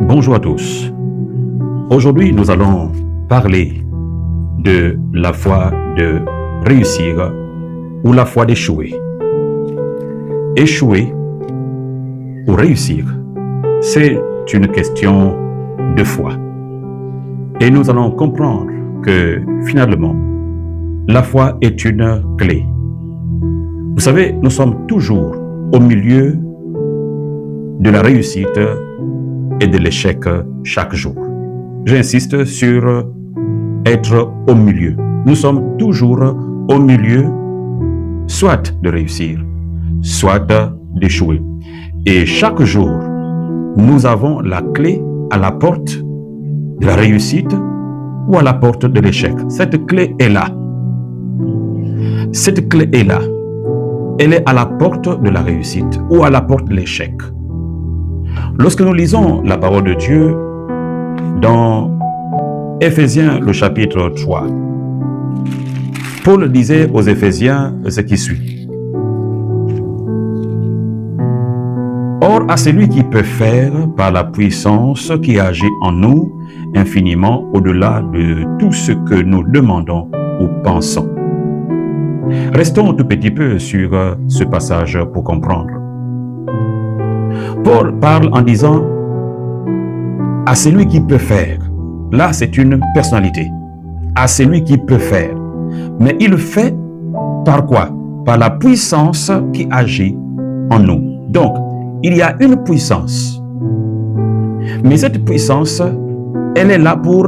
Bonjour à tous. Aujourd'hui, nous allons parler de la foi de réussir ou la foi d'échouer. Échouer ou réussir, c'est une question de foi. Et nous allons comprendre que finalement, la foi est une clé. Vous savez, nous sommes toujours au milieu de la réussite et de l'échec chaque jour. J'insiste sur être au milieu. Nous sommes toujours au milieu, soit de réussir, soit d'échouer. Et chaque jour, nous avons la clé à la porte de la réussite ou à la porte de l'échec. Cette clé est là. Cette clé est là. Elle est à la porte de la réussite ou à la porte de l'échec. Lorsque nous lisons la parole de Dieu dans Éphésiens, le chapitre 3, Paul disait aux Éphésiens ce qui suit. Or, à celui qui peut faire par la puissance qui agit en nous infiniment au-delà de tout ce que nous demandons ou pensons. Restons un tout petit peu sur ce passage pour comprendre. Paul parle en disant à celui qui peut faire. Là, c'est une personnalité. À celui qui peut faire. Mais il fait par quoi? Par la puissance qui agit en nous. Donc, il y a une puissance. Mais cette puissance, elle est là pour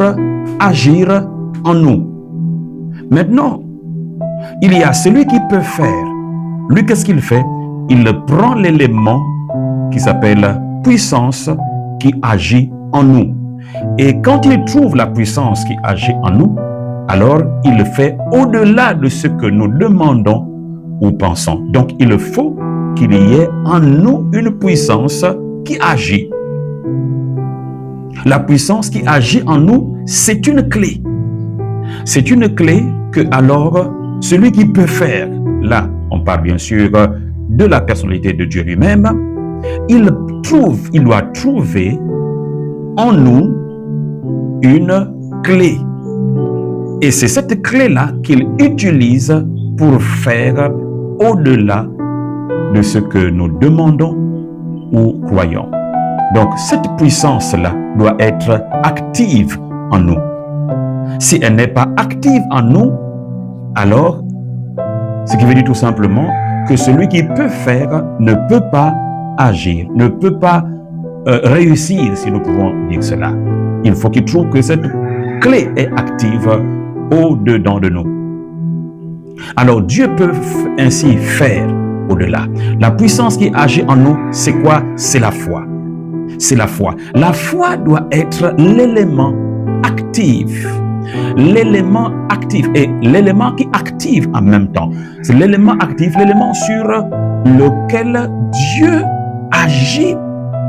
agir en nous. Maintenant, il y a celui qui peut faire. Lui, qu'est-ce qu'il fait? Il prend l'élément qui s'appelle puissance qui agit en nous. Et quand il trouve la puissance qui agit en nous, alors il le fait au-delà de ce que nous demandons ou pensons. Donc il faut qu'il y ait en nous une puissance qui agit. La puissance qui agit en nous, c'est une clé. C'est une clé que alors celui qui peut faire, là on parle bien sûr de la personnalité de Dieu lui-même, il doit trouver en nous une clé. Et c'est cette clé-là qu'il utilise pour faire au-delà de ce que nous demandons ou croyons. Donc cette puissance-là doit être active en nous. Si elle n'est pas active en nous, alors, ce qui veut dire tout simplement que celui qui peut faire ne peut pas agir, ne peut pas réussir, si nous pouvons dire cela. Il faut qu'il trouve que cette clé est active au-dedans de nous. Alors Dieu peut ainsi faire au-delà. La puissance qui agit en nous, c'est quoi? C'est la foi. C'est la foi. La foi doit être l'élément actif. L'élément actif et l'élément qui active en même temps. C'est l'élément actif, l'élément sur lequel Dieu agit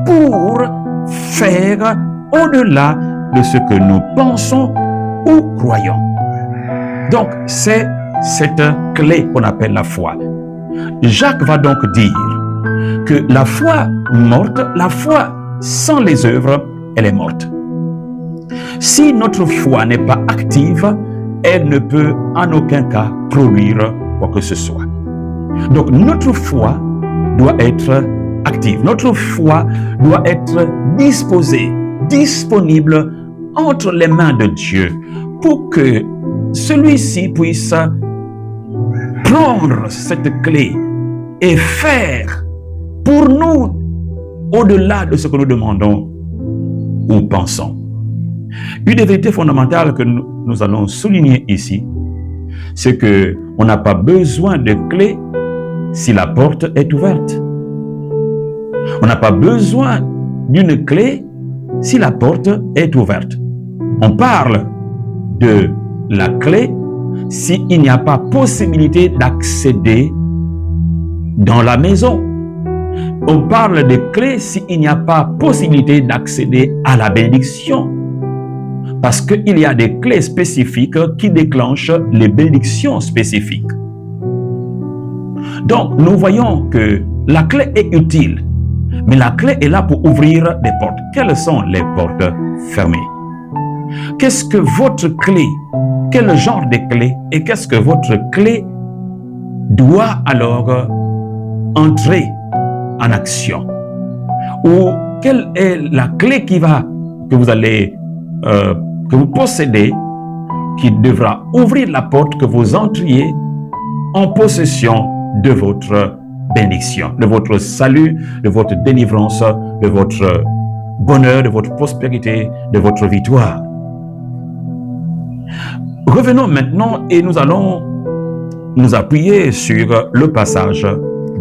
pour faire au-delà de ce que nous pensons ou croyons. Donc, c'est cette clé qu'on appelle la foi. Jacques va donc dire que la foi morte, la foi sans les œuvres, elle est morte. Si notre foi n'est pas active, elle ne peut en aucun cas produire quoi que ce soit. Donc, notre foi doit être active. Notre foi doit être disposée, disponible entre les mains de Dieu pour que celui-ci puisse prendre cette clé et faire pour nous au-delà de ce que nous demandons ou pensons. Une des vérités fondamentales que nous allons souligner ici, c'est que on n'a pas besoin de clé si la porte est ouverte. On n'a pas besoin d'une clé si la porte est ouverte. On parle de la clé s'il n'y a pas possibilité d'accéder dans la maison. On parle de clé s'il n'y a pas possibilité d'accéder à la bénédiction. Parce qu'il y a des clés spécifiques qui déclenchent les bénédictions spécifiques. Donc, nous voyons que la clé est utile. Mais la clé est là pour ouvrir des portes. Quelles sont les portes fermées? Qu'est-ce que votre clé, quel genre de clé et qu'est-ce que votre clé doit alors entrer en action? Ou quelle est la clé que vous possédez, qui devra ouvrir la porte que vous entriez en possession de votre bénédiction, de votre salut, de votre délivrance, de votre bonheur, de votre prospérité, de votre victoire. Revenons maintenant et nous allons nous appuyer sur le passage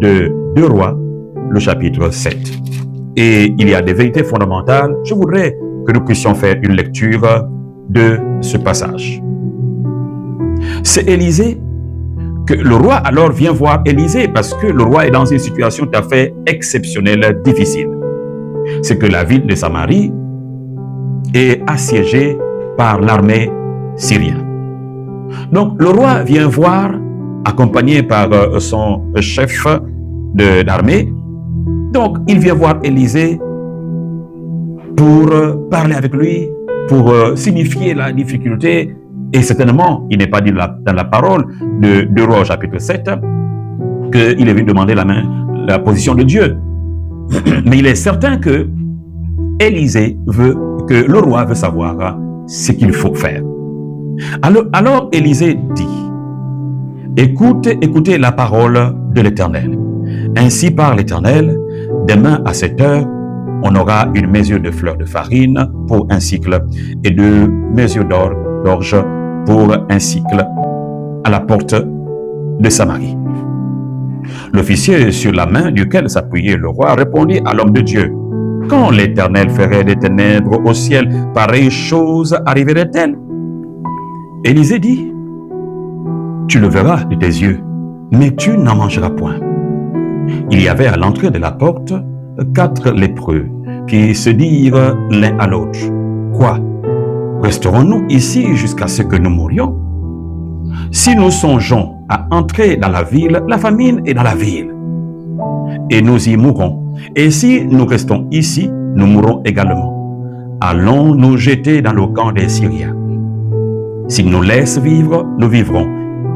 de 2 Rois, le chapitre 7. Et il y a des vérités fondamentales. Je voudrais que nous puissions faire une lecture de ce passage. C'est Élisée que le roi alors vient voir Élisée parce que le roi est dans une situation tout à fait exceptionnelle, difficile. C'est que la ville de Samarie est assiégée par l'armée syrienne. Donc le roi vient voir, accompagné par son chef d'armée. Donc il vient voir Élisée pour parler avec lui, pour signifier la difficulté. Et certainement, il n'est pas dit dans la parole de 2 Rois chapitre 7 qu'il est venu demander la position de Dieu. Mais il est certain que le roi veut savoir ce qu'il faut faire. Alors Élisée dit, écoutez la parole de l'Éternel. Ainsi parle l'Éternel, demain à cette heure, on aura une mesure de fleurs de farine pour un cycle et 2 mesures d'orge pour un cycle à la porte de Samarie. L'officier sur la main duquel s'appuyait le roi répondit à l'homme de Dieu, « Quand l'Éternel ferait des ténèbres au ciel, pareille chose arriverait-elle » Élisée dit, « Tu le verras de tes yeux, mais tu n'en mangeras point. » Il y avait à l'entrée de la porte 4 lépreux qui se dirent l'un à l'autre, « Quoi? Resterons-nous ici jusqu'à ce que nous mourions? Si nous songeons à entrer dans la ville, la famine est dans la ville, et nous y mourrons. Et si nous restons ici, nous mourrons également. Allons nous jeter dans le camp des Syriens. S'ils nous laissent vivre, nous vivrons,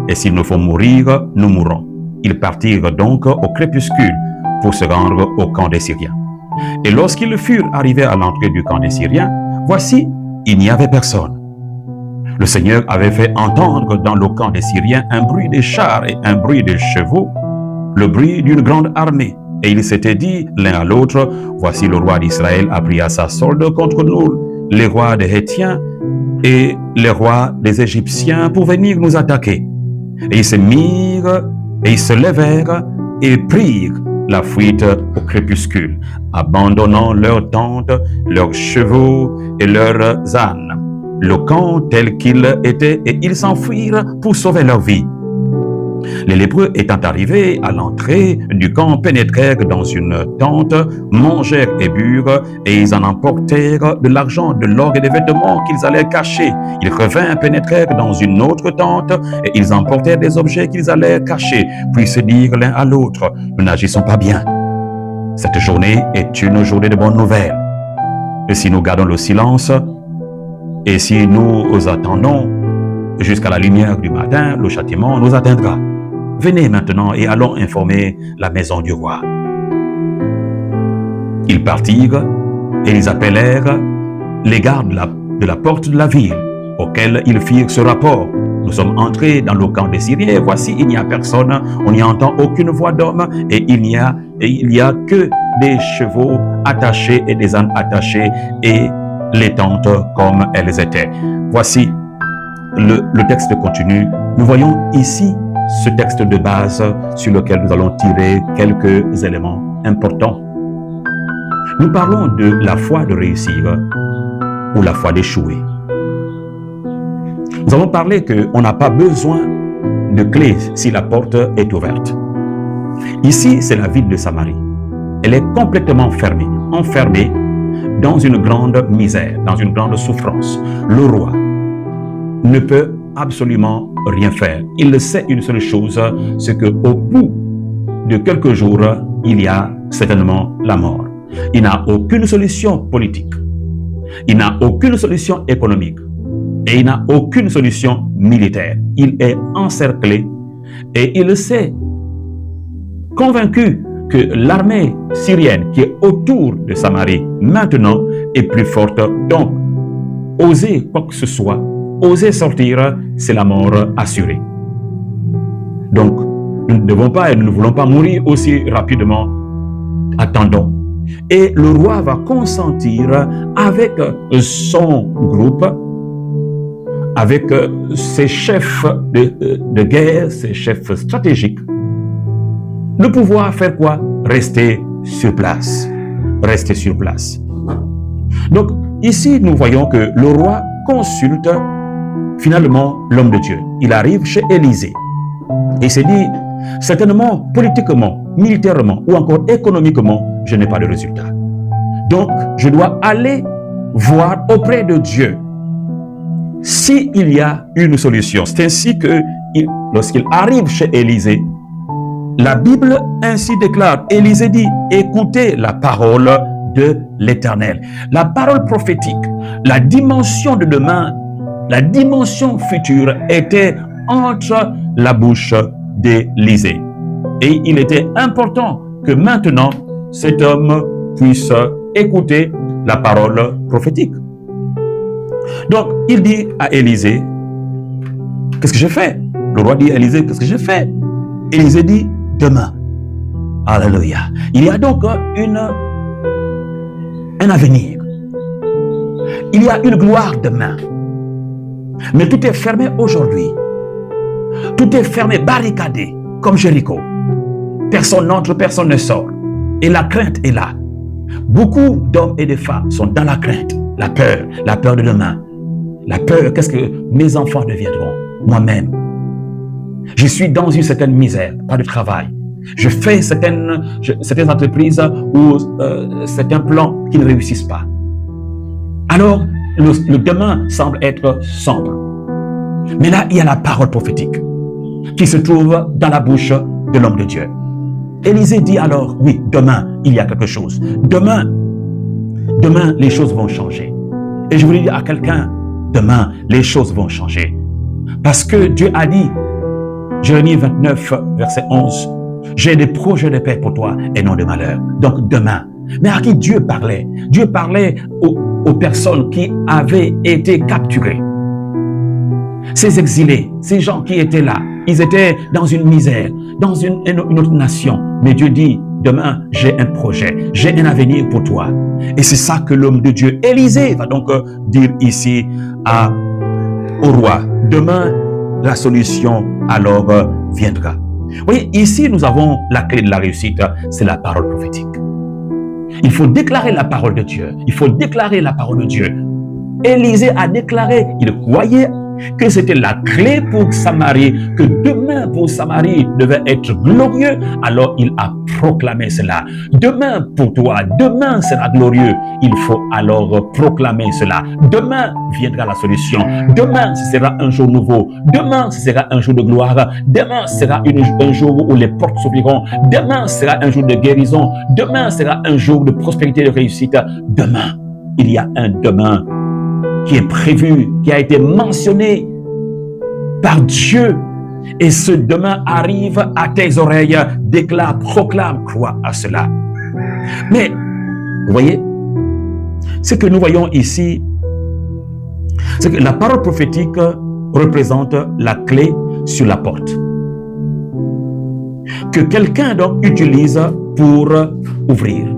et s'il nous faut mourir, nous mourrons. » Ils partirent donc au crépuscule pour se rendre au camp des Syriens. Et lorsqu'ils furent arrivés à l'entrée du camp des Syriens, voici, il n'y avait personne. Le Seigneur avait fait entendre dans le camp des Syriens un bruit de chars et un bruit de chevaux, le bruit d'une grande armée. Et ils s'étaient dit l'un à l'autre, voici le roi d'Israël a pris à sa solde contre nous les rois des Hétiens et les rois des Égyptiens pour venir nous attaquer. Et ils se mirent et ils se levèrent et prirent la fuite au crépuscule, abandonnant leurs tentes, leurs chevaux et leurs ânes, le camp tel qu'il était, et ils s'enfuirent pour sauver leur vie. Les lépreux étant arrivés à l'entrée du camp pénétrèrent dans une tente, mangèrent et burent, et ils en emportèrent de l'argent, de l'or et des vêtements qu'ils allaient cacher. Ils revinrent, pénétrèrent dans une autre tente, et ils emportèrent des objets qu'ils allaient cacher, puis se dirent l'un à l'autre, « Nous n'agissons pas bien. Cette journée est une journée de bonnes nouvelles. Et si nous gardons le silence, et si nous attendons jusqu'à la lumière du matin, le châtiment nous atteindra. Venez maintenant et allons informer la maison du roi. » Ils partirent et ils appelèrent les gardes de la porte de la ville, auxquels ils firent ce rapport. « Nous sommes entrés dans le camp des Syriens, voici il n'y a personne, on n'y entend aucune voix d'homme, et il n'y a que des chevaux attachés et des ânes attachés, et les tentes comme elles étaient. » Voici le texte continue. Nous voyons ici ce texte de base sur lequel nous allons tirer quelques éléments importants. Nous parlons de la foi de réussir ou la foi d'échouer. Nous avons parlé qu'on n'a pas besoin de clé si la porte est ouverte. Ici, c'est la ville de Samarie. Elle est complètement fermée, enfermée dans une grande misère, dans une grande souffrance. Le roi ne peut absolument rien faire. Il sait une seule chose, c'est qu'au bout de quelques jours, il y a certainement la mort. Il n'a aucune solution politique. Il n'a aucune solution économique. Et il n'a aucune solution militaire. Il est encerclé et il sait, convaincu que l'armée syrienne qui est autour de Samarie maintenant est plus forte. Donc, oser quoi que ce soit, oser sortir, c'est la mort assurée. Donc, nous ne devons pas et nous ne voulons pas mourir aussi rapidement. Attendons. Et le roi va consentir avec son groupe, avec ses chefs de guerre, ses chefs stratégiques, de pouvoir faire quoi? Rester sur place. Rester sur place. Donc, ici, nous voyons que le roi consulte finalement l'homme de Dieu. Il arrive chez Élisée. Et il s'est dit, certainement, politiquement, militairement ou encore économiquement, je n'ai pas de résultat. Donc, je dois aller voir auprès de Dieu s'il y a une solution. C'est ainsi que, lorsqu'il arrive chez Élisée, la Bible ainsi déclare, Élisée dit, écoutez la parole de l'Éternel. La parole prophétique, la dimension de demain, la dimension future était entre la bouche d'Élisée. Et il était important que maintenant, cet homme puisse écouter la parole prophétique. Donc, il dit à Élisée, qu'est-ce que j'ai fait? Le roi dit à Élisée, qu'est-ce que j'ai fait? Élisée dit, demain. Alléluia. Il y a donc un avenir. Il y a une gloire demain. Mais tout est fermé aujourd'hui. Tout est fermé, barricadé, comme Jéricho. Personne n'entre, personne ne sort. Et la crainte est là. Beaucoup d'hommes et de femmes sont dans la crainte, la peur de demain. La peur, qu'est-ce que mes enfants deviendront? Moi-même. Je suis dans une certaine misère, pas de travail. Je fais certaines entreprises ou certains plans qui ne réussissent pas. Alors, le demain semble être sombre. Mais là, il y a la parole prophétique qui se trouve dans la bouche de l'homme de Dieu. Élisée dit alors, oui, demain, il y a quelque chose. Demain, les choses vont changer. Et je voulais dire à quelqu'un, demain, les choses vont changer. Parce que Dieu a dit, Jérémie 29, verset 11, j'ai des projets de paix pour toi et non de malheur. Donc demain. Mais à qui Dieu parlait? Dieu parlait aux personnes qui avaient été capturées. Ces exilés, ces gens qui étaient là, ils étaient dans une misère, dans une autre nation. Mais Dieu dit, demain, j'ai un projet, j'ai un avenir pour toi. Et c'est ça que l'homme de Dieu, Élisée, va donc dire ici au roi. Demain, la solution alors viendra. Vous voyez, ici, nous avons la clé de la réussite, c'est la parole prophétique. Il faut déclarer la parole de Dieu. Il faut déclarer la parole de Dieu. Élisée a déclaré, il croyait que c'était la clé pour Samarie, que demain pour Samarie devait être glorieux, alors il a proclamé cela. Demain pour toi, demain sera glorieux. Il faut alors proclamer cela. Demain viendra la solution. Demain, ce sera un jour nouveau. Demain, ce sera un jour de gloire. Demain sera un jour où les portes s'ouvriront. Demain sera un jour de guérison. Demain sera un jour de prospérité et de réussite. Demain, il y a un demain qui est prévu, qui a été mentionné par Dieu. Et ce demain arrive à tes oreilles. Déclare, proclame, crois à cela. Mais, vous voyez, ce que nous voyons ici, c'est que la parole prophétique représente la clé sur la porte. Que quelqu'un donc utilise pour ouvrir.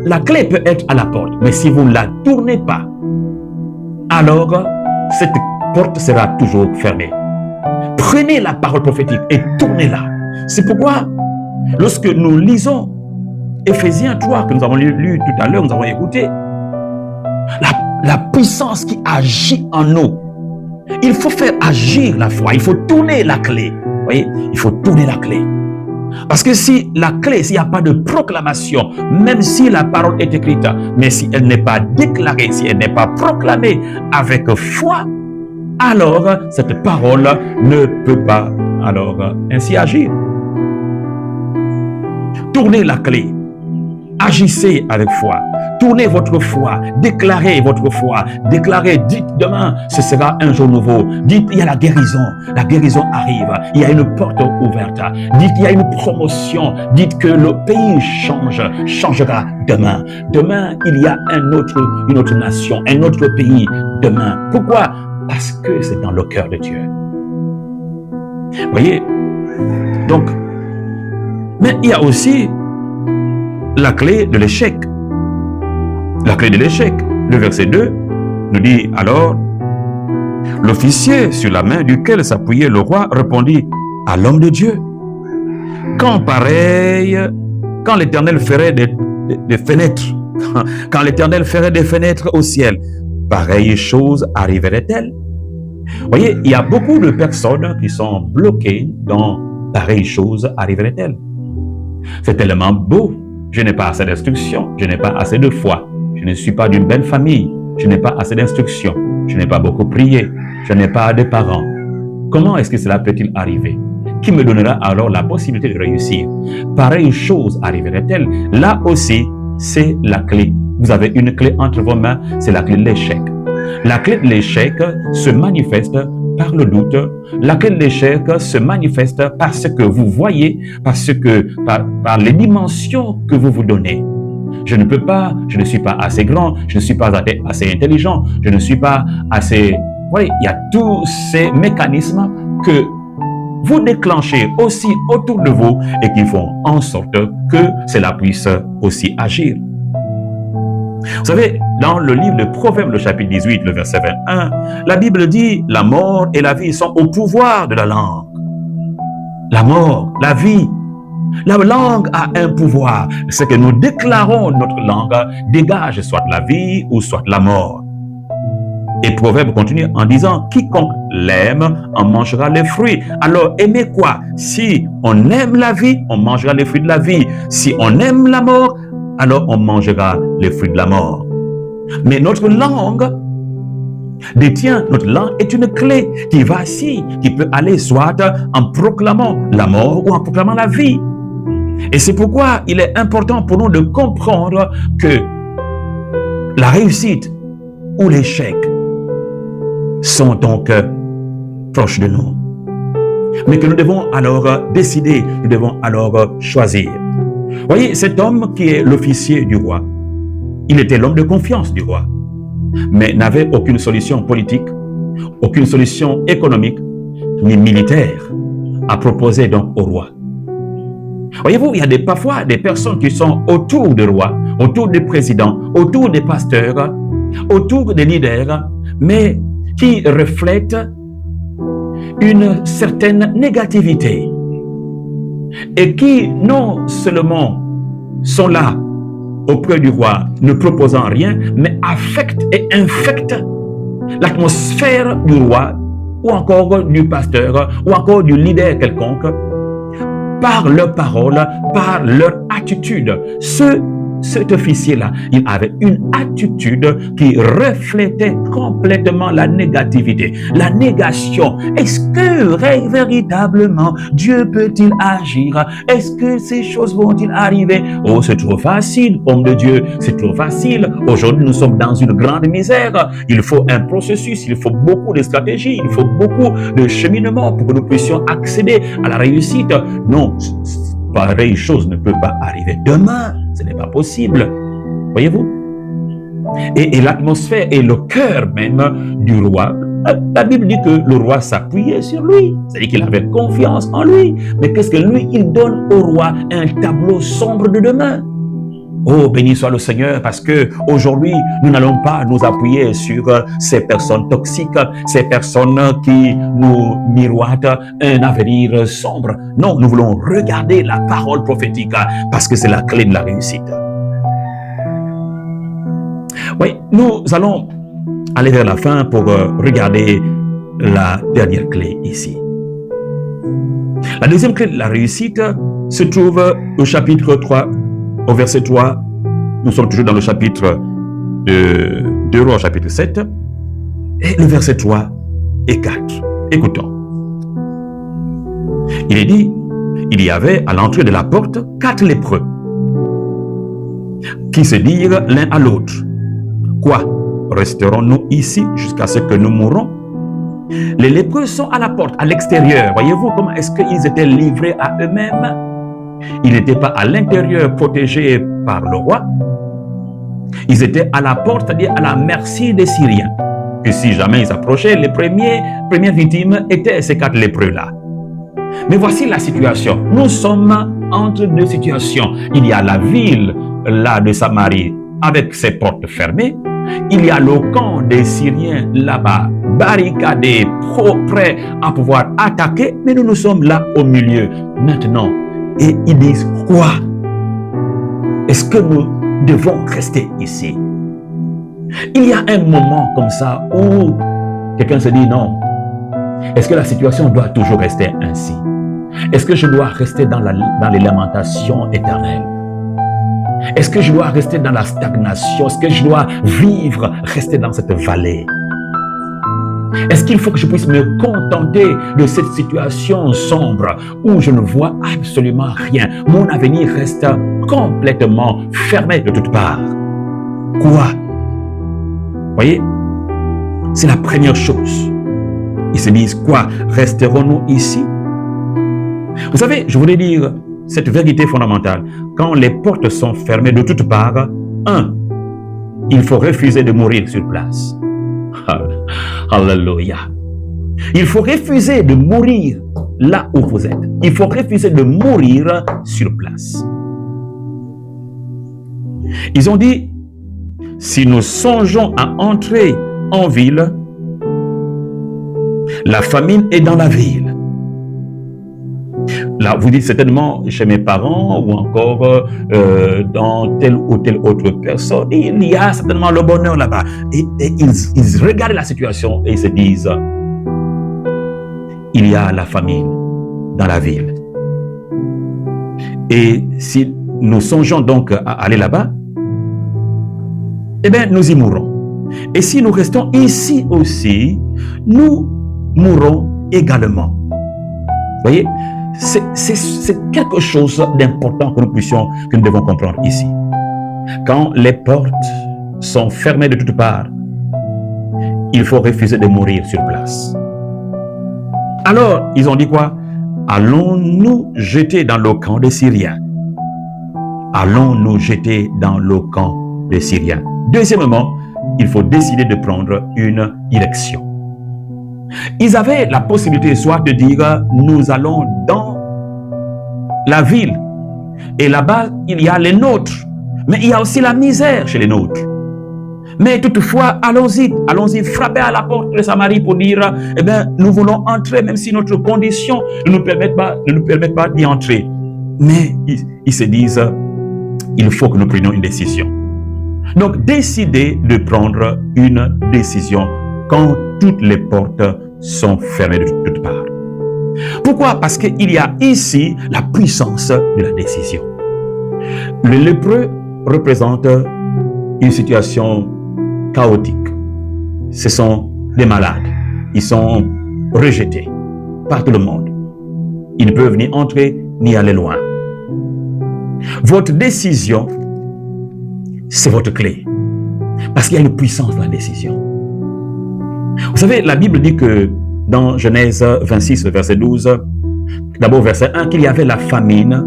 La clé peut être à la porte, mais si vous ne la tournez pas, alors cette porte sera toujours fermée. Prenez la parole prophétique et tournez-la. C'est pourquoi, lorsque nous lisons Éphésiens 3, que nous avons lu tout à l'heure, nous avons écouté, la puissance qui agit en nous, il faut faire agir la foi, il faut tourner la clé. Vous voyez, il faut tourner la clé. Parce que si la clé, s'il n'y a pas de proclamation, même si la parole est écrite, mais si elle n'est pas déclarée, si elle n'est pas proclamée avec foi, alors cette parole ne peut pas alors ainsi agir. Tournez la clé. Agissez avec foi. Tournez votre foi. Déclarez votre foi. Déclarez, dites demain, ce sera un jour nouveau. Dites, il y a la guérison. La guérison arrive. Il y a une porte ouverte. Dites, il y a une promotion. Dites que le pays changera demain. Demain, il y a une autre nation, un autre pays demain. Pourquoi? Parce que c'est dans le cœur de Dieu. Vous voyez? Donc, mais il y a aussi la clé de l'échec. La clé de l'échec. Le verset 2 nous dit alors, l'officier sur la main duquel s'appuyait le roi répondit à l'homme de Dieu. Quand l'Éternel ferait des fenêtres, quand l'Éternel ferait des fenêtres au ciel, pareille chose arriverait-elle? Vous voyez, il y a beaucoup de personnes qui sont bloquées dans pareille chose arriverait-elle. C'est tellement beau. Je n'ai pas assez d'instruction, je n'ai pas assez de foi, je ne suis pas d'une belle famille, je n'ai pas assez d'instruction, je n'ai pas beaucoup prié, je n'ai pas de parents. Comment est-ce que cela peut-il arriver? Qui me donnera alors la possibilité de réussir? Pareille chose arriverait-elle? Là aussi, c'est la clé. Vous avez une clé entre vos mains, c'est la clé de l'échec. La clé de l'échec se manifeste par le doute. La clé de l'échec se manifeste parce que vous voyez, par les dimensions que vous vous donnez. Je ne peux pas, je ne suis pas assez grand, je ne suis pas assez intelligent, je ne suis pas assez... Oui, il y a tous ces mécanismes que vous déclenchez aussi autour de vous et qui font en sorte que cela puisse aussi agir. Vous savez, dans le livre de Proverbes, le chapitre 18, le verset 21, la Bible dit « La mort et la vie sont au pouvoir de la langue. » La mort, la vie, la langue a un pouvoir. Ce que nous déclarons, notre langue dégage soit la vie ou soit la mort. Et Proverbe continue en disant « Quiconque l'aime en mangera les fruits. » Alors, aimez quoi? Si on aime la vie, on mangera les fruits de la vie. Si on aime la mort, alors on mangera les fruits de la mort. Mais notre langue est une clé qui vacille, qui peut aller soit en proclamant la mort ou en proclamant la vie. Et c'est pourquoi il est important pour nous de comprendre que la réussite ou l'échec sont donc proches de nous. Mais que nous devons alors décider, nous devons alors choisir. Voyez, cet homme qui est l'officier du roi, il était l'homme de confiance du roi, mais n'avait aucune solution politique, aucune solution économique, ni militaire à proposer donc au roi. Voyez-vous, il y a parfois des personnes qui sont autour du roi, autour des présidents, autour des pasteurs, autour des leaders, mais qui reflètent une certaine négativité et qui non seulement sont là auprès du roi ne proposant rien, mais affectent et infectent l'atmosphère du roi ou encore du pasteur ou encore du leader quelconque par leurs paroles, par leur attitude. Cet officier-là, il avait une attitude qui reflétait complètement la négativité, la négation. Est-ce que véritablement Dieu peut-il agir? Est-ce que ces choses vont-ils arriver? Oh, c'est trop facile, homme de Dieu, c'est trop facile. Aujourd'hui, nous sommes dans une grande misère. Il faut un processus, il faut beaucoup de stratégies, il faut beaucoup de cheminement pour que nous puissions accéder à la réussite. Non, pareille chose ne peut pas arriver demain. Ce n'est pas possible. Voyez-vous? Et l'atmosphère et le cœur même du roi, la Bible dit que le roi s'appuyait sur lui. C'est-à-dire qu'il avait confiance en lui. Mais qu'est-ce que lui, il donne au roi? Un tableau sombre de demain. Oh, béni soit le Seigneur, parce que aujourd'hui, nous n'allons pas nous appuyer sur ces personnes toxiques, ces personnes qui nous miroitent un avenir sombre. Non, nous voulons regarder la parole prophétique, parce que c'est la clé de la réussite. Oui, nous allons aller vers la fin pour regarder la dernière clé ici. La deuxième clé de la réussite se trouve au chapitre 3, au verset 3. Nous sommes toujours dans le chapitre de 2 Rois, chapitre 7, et le verset 3 et 4. Écoutons. Il est dit, il y avait à l'entrée de la porte 4 lépreux qui se dirent l'un à l'autre: quoi, resterons-nous ici jusqu'à ce que nous mourons? Les lépreux sont à la porte, à l'extérieur. Voyez-vous comment est-ce qu'ils étaient livrés à eux-mêmes? Ils n'étaient pas à l'intérieur protégés par le roi. Ils étaient à la porte, c'est-à-dire à la merci des Syriens. Et si jamais ils approchaient, les premières victimes étaient ces 4 lépreux-là. Mais voici la situation. Nous sommes entre 2 situations. Il y a la ville là de Samarie avec ses portes fermées. Il y a le camp des Syriens là-bas, barricadé, prêt à pouvoir attaquer. Mais nous sommes là au milieu maintenant. Et ils disent quoi? Est-ce que nous devons rester ici? Il y a un moment comme ça où quelqu'un se dit non. Est-ce que la situation doit toujours rester ainsi? Est-ce que je dois rester dans les lamentations éternelles? Est-ce que je dois rester dans la stagnation? Est-ce que je dois rester dans cette vallée? Est-ce qu'il faut que je puisse me contenter de cette situation sombre où je ne vois absolument rien? Mon avenir reste complètement fermé de toutes parts. Quoi? Voyez, c'est la première chose. Ils se disent quoi? Resterons-nous ici? Vous savez, je voulais dire cette vérité fondamentale. Quand les portes sont fermées de toutes parts, il faut refuser de mourir sur place. Alléluia. Il faut refuser de mourir là où vous êtes. Il faut refuser de mourir sur place. Ils ont dit, si nous songeons à entrer en ville, la famine est dans la ville. Là, vous dites certainement chez mes parents ou encore dans telle ou telle autre personne, il y a certainement le bonheur là-bas. Et ils regardent la situation et ils se disent, il y a la famine dans la ville. Et si nous songeons donc à aller là-bas, eh bien, nous y mourrons. Et si nous restons ici aussi, nous mourrons également. Vous voyez, c'est quelque chose d'important que nous devons comprendre ici. Quand les portes sont fermées de toutes parts, il faut refuser de mourir sur place. Alors, ils ont dit quoi? Allons-nous jeter dans le camp des Syriens? Allons-nous jeter dans le camp des Syriens? Deuxièmement, il faut décider de prendre une direction. Ils avaient la possibilité soit de dire, nous allons dans la ville. Et là-bas, il y a les nôtres. Mais il y a aussi la misère chez les nôtres. Mais toutefois, allons-y, frappez à la porte de Samarie pour dire, eh bien, nous voulons entrer, même si notre condition ne nous permet pas d'y entrer. Mais ils se disent, il faut que nous prenions une décision. Donc, décidez de prendre une décision quand toutes les portes sont fermées de toutes parts. Pourquoi? Parce qu'il y a ici la puissance de la décision. Le lépreux représente une situation chaotique. Ce sont des malades. Ils sont rejetés par tout le monde. Ils ne peuvent ni entrer ni aller loin. Votre décision, c'est votre clé. Parce qu'il y a une puissance dans la décision. Vous savez, la Bible dit que dans Genèse 26, verset 12, d'abord verset 1, qu'il y avait la famine.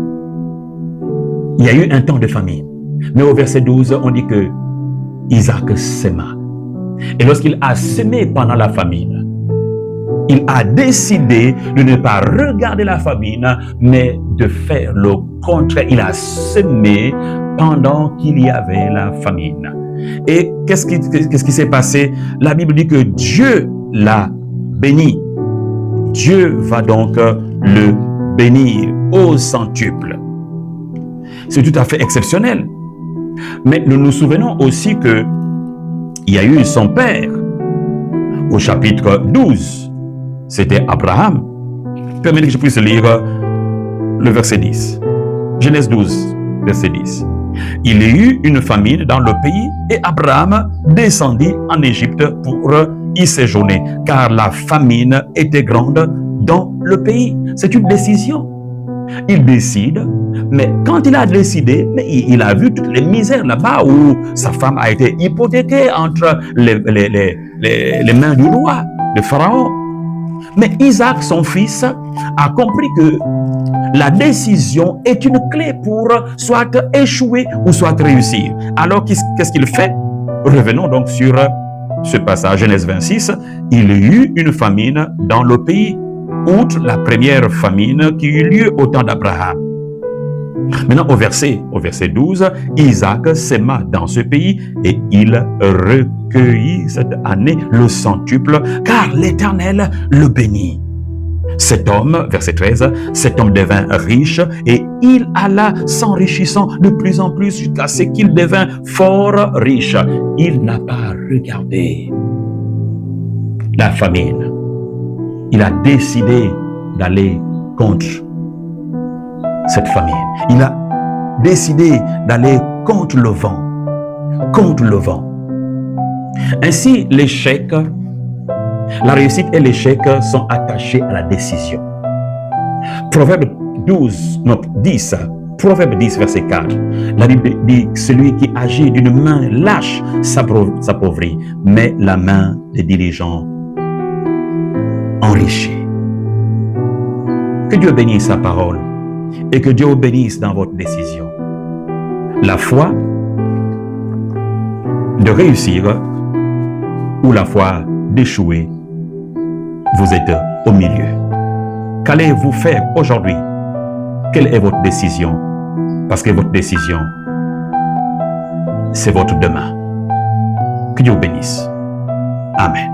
Il y a eu un temps de famine. Mais au verset 12, on dit que Isaac sema. Et lorsqu'il a semé pendant la famine, il a décidé de ne pas regarder la famine, mais de faire le contraire. Il a semé pendant qu'il y avait la famine. Et qu'est-ce qui s'est passé? La Bible dit que Dieu l'a béni. Dieu va donc le bénir au centuple. C'est tout à fait exceptionnel. Mais nous nous souvenons aussi que il y a eu son père au chapitre 12. C'était Abraham. Permettez que je puisse lire le verset 10. Genèse 12, verset 10. Il y eut une famine dans le pays et Abraham descendit en Égypte pour y séjourner, car la famine était grande dans le pays. C'est une décision. Il décide, mais quand il a décidé, mais il a vu toutes les misères là-bas où sa femme a été hypothéquée entre les mains du roi, de Pharaon. Mais Isaac, son fils, a compris que la décision est une clé pour soit échouer ou soit réussir. Alors, qu'est-ce qu'il fait? Revenons donc sur ce passage, Genèse 26. Il y eut une famine dans le pays, outre la première famine qui eut lieu au temps d'Abraham. Maintenant, au verset 12, Isaac s'aima dans ce pays et il recueillit cette année le centuple, car l'Éternel le bénit. Cet homme, verset 13, cet homme devint riche et il alla s'enrichissant de plus en plus jusqu'à ce qu'il devint fort riche. Il n'a pas regardé la famine. Il a décidé d'aller contre cette famine. Il a décidé d'aller contre le vent. Contre le vent. Ainsi, l'échec, la réussite et l'échec sont attachés à la décision. Proverbe 10, verset 4. La Bible dit, celui qui agit d'une main lâche s'appauvrit, mais la main des diligents enrichit. Que Dieu bénisse sa parole et que Dieu vous bénisse dans votre décision. La foi de réussir ou la foi d'échouer, vous êtes au milieu. Qu'allez-vous faire aujourd'hui? Quelle est votre décision? Parce que votre décision, c'est votre demain. Que Dieu vous bénisse. Amen.